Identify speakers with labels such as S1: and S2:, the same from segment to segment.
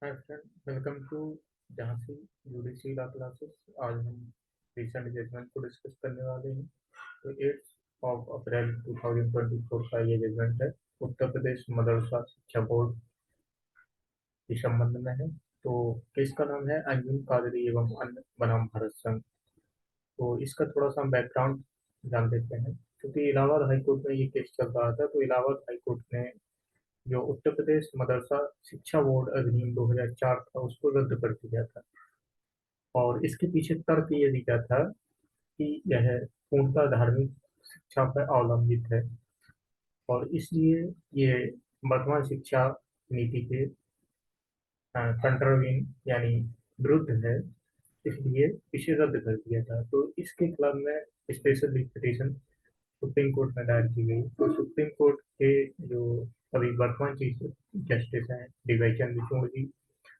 S1: Hi friend, welcome to Jhansi UDC law classes. आज हम recent judgement को डिस्कस करने वाले हैं। तो 8 अप्रैल 2024 का ये जजमेंट है, उत्तर प्रदेश मदरसा शिक्षा बोर्ड के संबंध में है। तो केस का नाम है अंजुम कादरी एवं अन्य बनाम भारत संघ। तो इसका थोड़ा सा बैकग्राउंड जान लेते हैं। क्योंकि इलाहाबाद हाई कोर्ट में ये केस चल रहा था, तो इलाहाबाद हाई कोर्ट ने जो उत्तर प्रदेश मदरसा शिक्षा बोर्ड अधिनियम 2004 था उसको रद्द कर दिया था। और इसके पीछे तर्क ये दिया था कि यह पूर्णतः धार्मिक शिक्षा पर अवलंबित है और इसलिए ये वर्तमान शिक्षा नीति के कंट्रोविंग यानी विरुद्ध है। इसलिए इसे रद्द कर दिया था। तो इसके खिलाफ में स्पेशल पिटीशन सुप्रीम कोर्ट में दायर की गई। तो सुप्रीम कोर्ट के जो अभी वर्तमान चीफ जस्टिस हैं, डीवाई चंद्रचूड़ जी,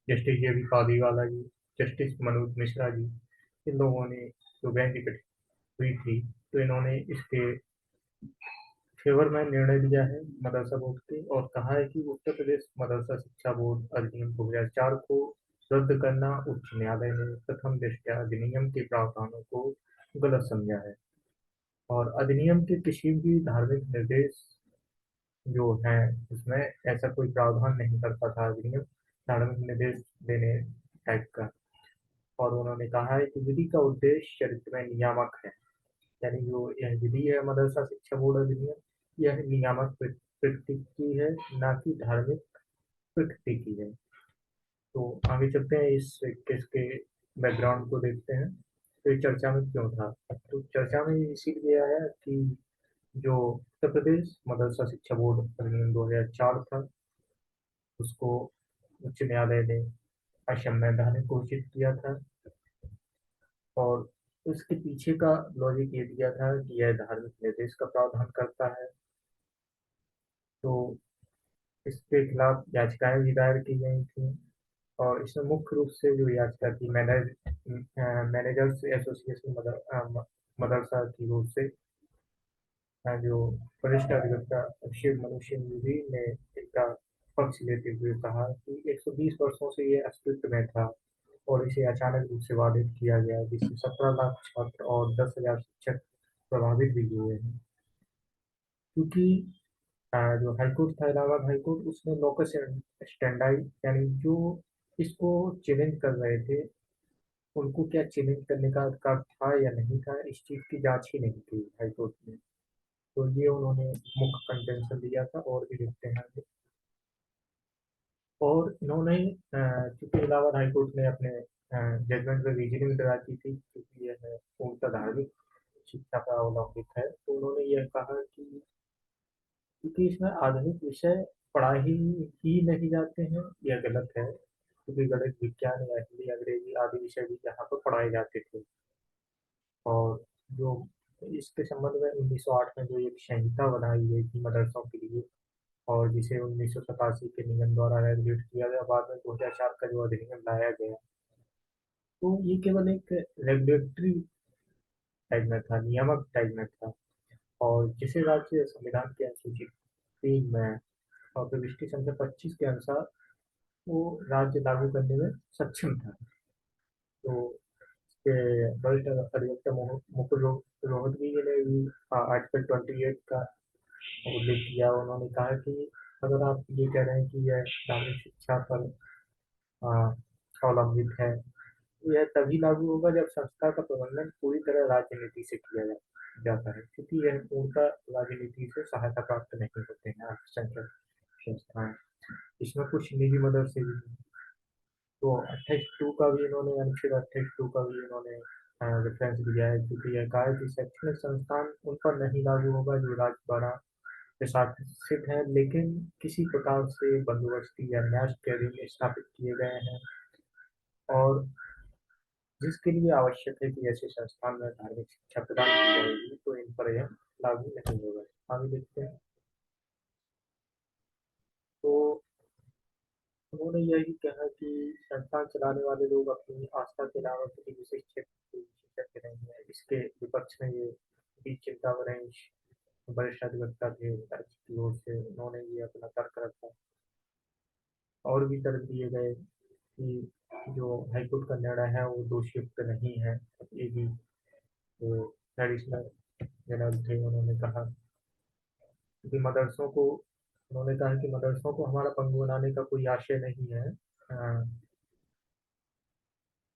S1: जस्टिस जे बी पालीवाला जी, जस्टिस मनोज मिश्रा जी, इन लोगों ने जो बेंच हुई थी, तो इन्होंने इसके फेवर में निर्णय लिया है मदरसा बोर्ड के, और कहा है कि उत्तर प्रदेश मदरसा शिक्षा बोर्ड अधिनियम 2004 को रद्द करना उच्च न्यायालय ने प्रथम दृष्टया अधिनियम के प्रावधानों को गलत समझा है। और अधिनियम के किसी भी धार्मिक निर्देश जो है उसमें ऐसा कोई प्रावधान नहीं करता था अधिनियम धार्मिक निर्देश देने टाइप का। और उन्होंने कहा है कि विधि का उद्देश्य चरित्र में नियामक है, यानी जो यह विधि है मदरसा शिक्षा बोर्ड अधिनियम, यह नियामक प्रकृति की है, ना कि धार्मिक प्रकृति की है। तो आगे चलते हैं, इस केस के बैकग्राउंड को देखते हैं। तो ये चर्चा में क्यों था? तो चर्चा में इसीलिए आया कि जो उत्तर प्रदेश मदरसा शिक्षा बोर्ड अधिनियम 2004 था उसको उच्च न्यायालय ने असंवैधानिक घोषित किया था। और उसके पीछे का लॉजिक ये दिया था कि यह धार्मिक निर्देश का प्रावधान करता है। तो इसके खिलाफ याचिकाएं भी दायर की गई थी। और इसमें मुख्य रूप से जो याचिका थी मैनेजर्स एसोसिएशन मदरसा की ओर से जो वरिष्ठ अधिवक्ता शिव मनुष्य निधि ने इसका पक्ष लेते हुए कहा कि 120 वर्षों से ये अस्तित्व में था और इसे अचानक रूप से बाधित किया गया, जिससे 17 लाख छात्र और 10,000 शिक्षक प्रभावित भी हुए हैं। क्योंकि जो हाईकोर्ट था इलाहाबाद हाईकोर्ट, उसने लोकस स्टैंडाई यानी जो इसको चैलेंज कर रहे थे उनको क्या चैलेंज करने का अधिकार था या नहीं था, इस चीज की जांच ही नहीं की हाईकोर्ट ने। तो ये उन्होंने मुख्य कंटेंशन दिया था। और भी देखते हैं आगे। और इन्होंने चूंकि इलाहाबाद हाईकोर्ट ने अपने जजमेंट में रीजनिंग लगा की थी, क्योंकि यह पूर्णतः धार्मिक शिक्षा पर अवलंबित है, तो उन्होंने यह कहा कि क्योंकि इसमें आधुनिक विषय ही नहीं जाते हैं, यह गलत है। क्योंकि गणित विज्ञान या हिंदी अंग्रेजी आदि विषय भी यहाँ पर पढ़ाए जाते थे। और जो इसके संबंध में 1908 में जो एक संहिता बनाई गई थी मदरसों के लिए, और जिसे 1987 के नियम द्वारा रेगुलेट किया गया, बाद में 2004 का जो अधिनियम लाया गया, तो ये केवल एक रेगुलेटरी टाइप में था, नियामक टाइप में था। और जिसे राज्य संविधान के अनुसूचित 3 में और प्रविष्टि संख्या 25 के अनुसार वो राज्य लागू करने में सक्षम था। तो इसके वरिष्ठ अधिवक्ता मुकुल रोहतगी ने भी आर्टिकल 28 का उल्लेख किया। उन्होंने कहा कि अगर आप ये कह रहे हैं कि यह धार्मिक शिक्षा पर आ, अवलंबित है, तो यह तभी लागू होगा जब संस्था का प्रबंधन पूरी तरह राजनीति से किया जाता है, क्योंकि यह पूर्णतः राजनीति से सहायता प्राप्त नहीं होते हैं अल्पसंख्यक संस्थाएं। इसमें कुछ निजी मदरसे भी हैं। तो 28(2) का भी इन्होंने अनुच्छेद 28(2) का भी इन्होंने रेफरेंस दिया है, क्योंकि यह कहा है कि शैक्षणिक संस्थान उन पर नहीं लागू होगा जो राज्य द्वारा प्रशासित है, लेकिन किसी प्रकार से बंदोबस्ती या न्यास के अधीन स्थापित किए गए हैं, और जिसके लिए आवश्यक है कि ऐसे संस्थान में धार्मिक शिक्षा प्रदान की जाएगी, तो इन पर यह लागू नहीं होगा। आगे देखते हैं। तो उन्होंने यही कहा कि संस्थान चलाने वाले लोग अपनी आस्था के अलावा किसी विशेष क्षेत्र के विशेषज्ञ नहीं है। इसके विपक्ष में ये भी चिंतामणि वरिष्ठ अधिवक्ता थे राज्य की ओर से, उन्होंने ये अपना तर्क रखा। और भी तर्क दिए गए। कि जो हाईकोर्ट का निर्णय है वो दोषयुक्त नहीं है। ये भी जो ट्रेडिशनल जनरल थे उन्होंने कहा कि मदरसों को, उन्होंने कहा कि मदरसों को हमारा पंगु बनाने का कोई आशय नहीं है।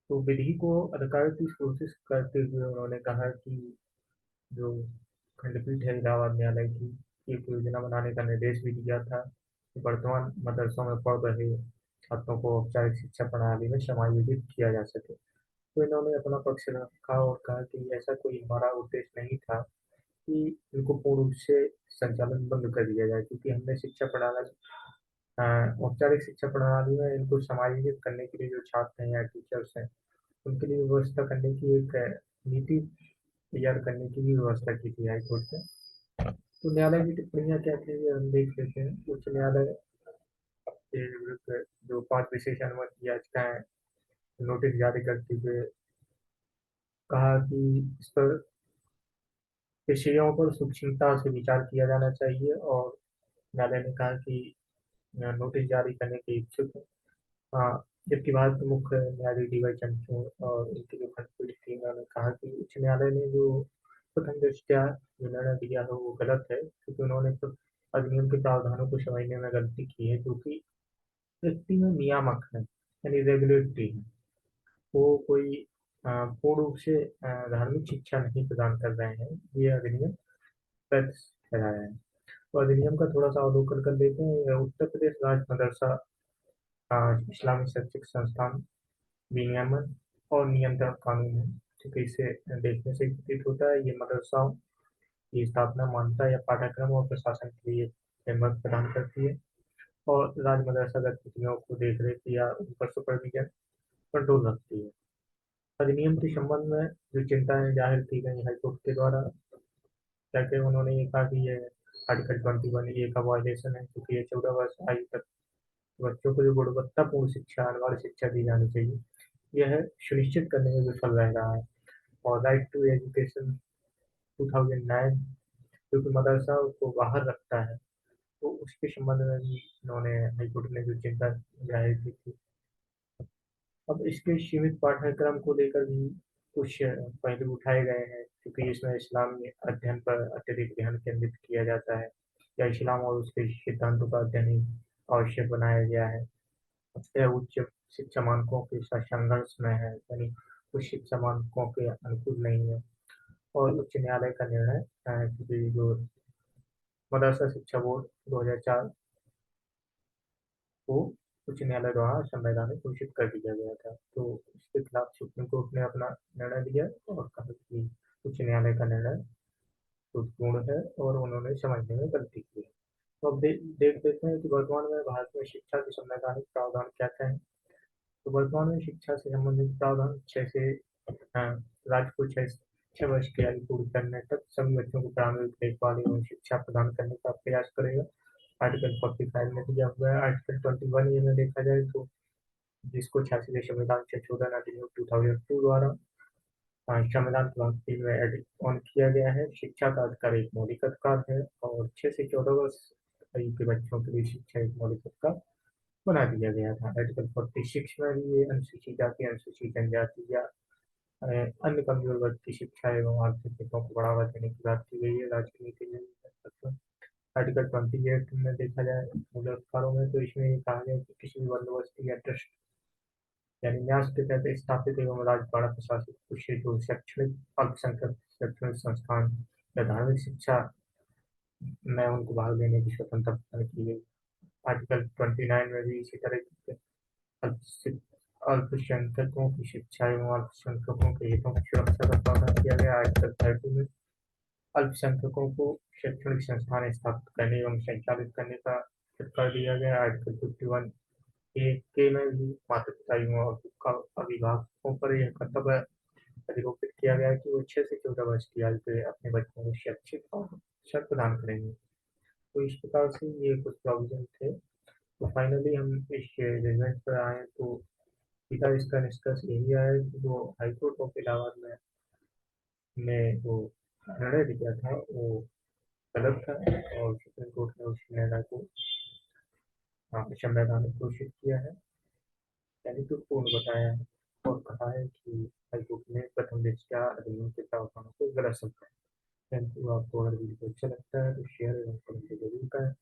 S1: तो विधि को अधिकार की कोशिश करते हुए उन्होंने कहा कि जो खंडपीठ है इलाहाबाद न्यायालय की, एक योजना बनाने का निर्देश भी दिया था कि वर्तमान मदरसों में पढ़ रहे छात्रों को औपचारिक शिक्षा प्रणाली में समायोजित किया जा सके। तो इन्होंने अपना पक्ष रखा और कहा कि ऐसा कोई हमारा उद्देश्य नहीं था कि इनको पूर्ण रूप से संचालन बंद कर दिया जाए, क्योंकि हमने शिक्षा प्रणाली औपचारिक शिक्षा प्रणाली में इनको समायोजित करने के लिए जो छात्र हैं या टीचर्स हैं उनके लिए व्यवस्था करने की एक नीति तैयार करने की भी व्यवस्था की थी हाईकोर्ट ने। तो न्यायालय की टिप्पणियां क्या थी ये हम देख लेते हैं। उच्च न्यायालय के विरुद्ध जो 5 विशेष अनुमति याचिकाएं नोटिस जारी करते हुए कहा कि इस पर विषयों पर सूक्ष्मता से विचार किया जाना चाहिए, और न्यायालय ने कहा कि नोटिस जारी करने के इच्छुक हैं। हाँ, जबकि भारत के मुख्य न्यायाधीश डी वाई चंद्रचूड़ और इनकी जो खंडपीठ थी उन्होंने कहा कि उच्च न्यायालय ने जो प्रथम दृष्टया जो निर्णय दिया है वो गलत है, क्योंकि उन्होंने तो अधिनियम के प्रावधानों को समझने में गलती की है, क्योंकि व्यक्ति में नियामक है यानी रेगुलेटरी है। वो कोई पूर्ण रूप से धार्मिक शिक्षा नहीं प्रदान कर रहे हैं, ये अधिनियम तथ्य ठहराया है। तो अधिनियम का थोड़ा सा अवलोकन कर लेते हैं। उत्तर प्रदेश राज्य मदरसा इस्लामी शैक्षिक संस्थान विनियमन और नियंत्रण कानून है, क्योंकि इसे देखने से प्रतीत होता है ये मदरसाओं की स्थापना, मान्यता या पाठ्यक्रम और प्रशासन के लिए फ्रेमवर्क प्रदान करती है, और राज्य मदरसा गतिविधियों को देखरेख या उन पर सुपरविजन कंट्रोल रखती है। अधिनियम के संबंध में जो चिंताएं जाहिर की गई हाईकोर्ट के द्वारा, क्या क्या उन्होंने ये कहा कि ये आर्टिकल 21 ए का वायलेशन है, क्योंकि ये 14 वर्ष आयु तक बच्चों को जो गुणवत्तापूर्ण शिक्षा अनिवार्य शिक्षा दी जानी चाहिए यह सुनिश्चित करने में विफल रह रहा है। और राइट टू एजुकेशन 2009 जो कि मदरसा को बाहर रखता है, तो उसके संबंध में भी उन्होंने हाईकोर्ट ने जो चिंता जाहिर की थी। अब इसके सीमित पाठ्यक्रम को लेकर भी कुछ पहलू उठाए गए हैं, क्योंकि इसमें इस्लामी अध्ययन पर अत्यधिक ध्यान केंद्रित किया जाता है, या इस्लाम और उसके सिद्धांतों का अध्ययन ही आवश्यक बनाया गया है। यह उच्च शिक्षा मानकों के साथ संघर्ष में है, यानी उच्च शिक्षा मानकों के अनुकूल नहीं है। और उच्च न्यायालय का निर्णय कि जो मदरसा शिक्षा बोर्ड 2004 को उच्च न्यायालय द्वारा संवैधानिक घोषित कर दिया गया था, तो इसके खिलाफ सुप्रीम कोर्ट ने अपना निर्णय दिया और कहा कि उच्च न्यायालय का निर्णय त्रुटिपूर्ण है और उन्होंने समझने में गलती की है। तो अब देख लेते हैं कि वर्तमान में भारत में शिक्षा के संवैधानिक प्रावधान क्या क्या है। तो वर्तमान में शिक्षा से संबंधित प्रावधान 6 से राज्य को 6 वर्ष की आयु पूरी करने तक सभी बच्चों को प्रारंभिक देखभाल एवं शिक्षा प्रदान करने का प्रयास करेगा। आर्टिकल 45 में दिया हुआ है। आर्टिकल 21 ये में देखा जाए तो जिसको 86वें संविधान संशोधन अधिनियम 2002 द्वारा संविधान के भाग 3 में एड ऑन किया गया है। शिक्षा का अधिकार एक मौलिक अधिकार है, और 6 से 14 वर्ष आयु के बच्चों के लिए शिक्षा एक मौलिक अधिकार बना दिया गया था। आर्टिकल 46 में भी ये अनुसूचित जाति, अनुसूचित जनजाति या अन्य कमजोर वर्ग की शिक्षा एवं आर्थिक हितों को बढ़ावा देने की बात की गई है राज्य की नीति में। आर्टिकल 28 में देखा जाए मूल अधिकारों में, तो इसमें ये कहा गया कि किसी भी बंदोबस्ती या ट्रस्ट यानी न्यास के तहत स्थापित एवं राज्य द्वारा प्रशासित कुछ जो शैक्षणिक अल्पसंख्यक शैक्षणिक संस्थान या धार्मिक शिक्षा में उनको भाग लेने की स्वतंत्रता प्रदान की गई। आर्टिकल 29 में भी इसी तरह की अल्पसि- अल्पसंख्यकों की शिक्षा एवं अल्पसंख्यकों के हितों की सुरक्षा का प्रावधान किया गया। आर्टिकल 30 में अल्पसंख्यकों को शैक्षणिक संस्थान स्थापित करने एवं संचालित करने का अधिकार दिया गया। आर्टिकल 51 के में भी माता पिता एवं अभिभावकों पर यह कर्तव्य अधिरोपित किया गया है कि वो 6 से 14 वर्ष की आयु के अपने बच्चों को शैक्षिक अवसर प्रदान करेंगे। तो इस प्रकार से ये कुछ प्रोविजन थे। तो फाइनली हम इस जजमेंट पर आए तो सीधा इसका निष्कर्ष यही आया कि जो हाईकोर्ट ऑफ इलाहाबाद में जो निर्णय दिया था वो गलत था, और सुप्रीम कोर्ट ने उस निर्णय को संवैधानिक घोषित किया है। महत्वपूर्ण बताया है और कहा है कि हाईकोर्ट ने प्रथम दृष्टया अधिनियम के प्रावधानों को गलत समझा है। Thank you. आपको अगर वीडियो अच्छा लगता है तो शेयर एवं कमेंट जरूर करें।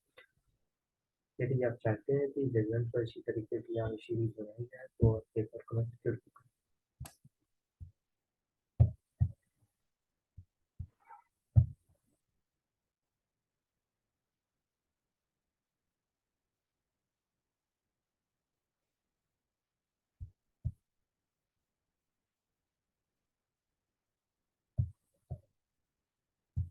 S1: यदि आप चाहते हैं कि जजमेंट पर इसी तरीके की आगे सीरीज बनाई जाए तो आप पेपर कमेंट जरूर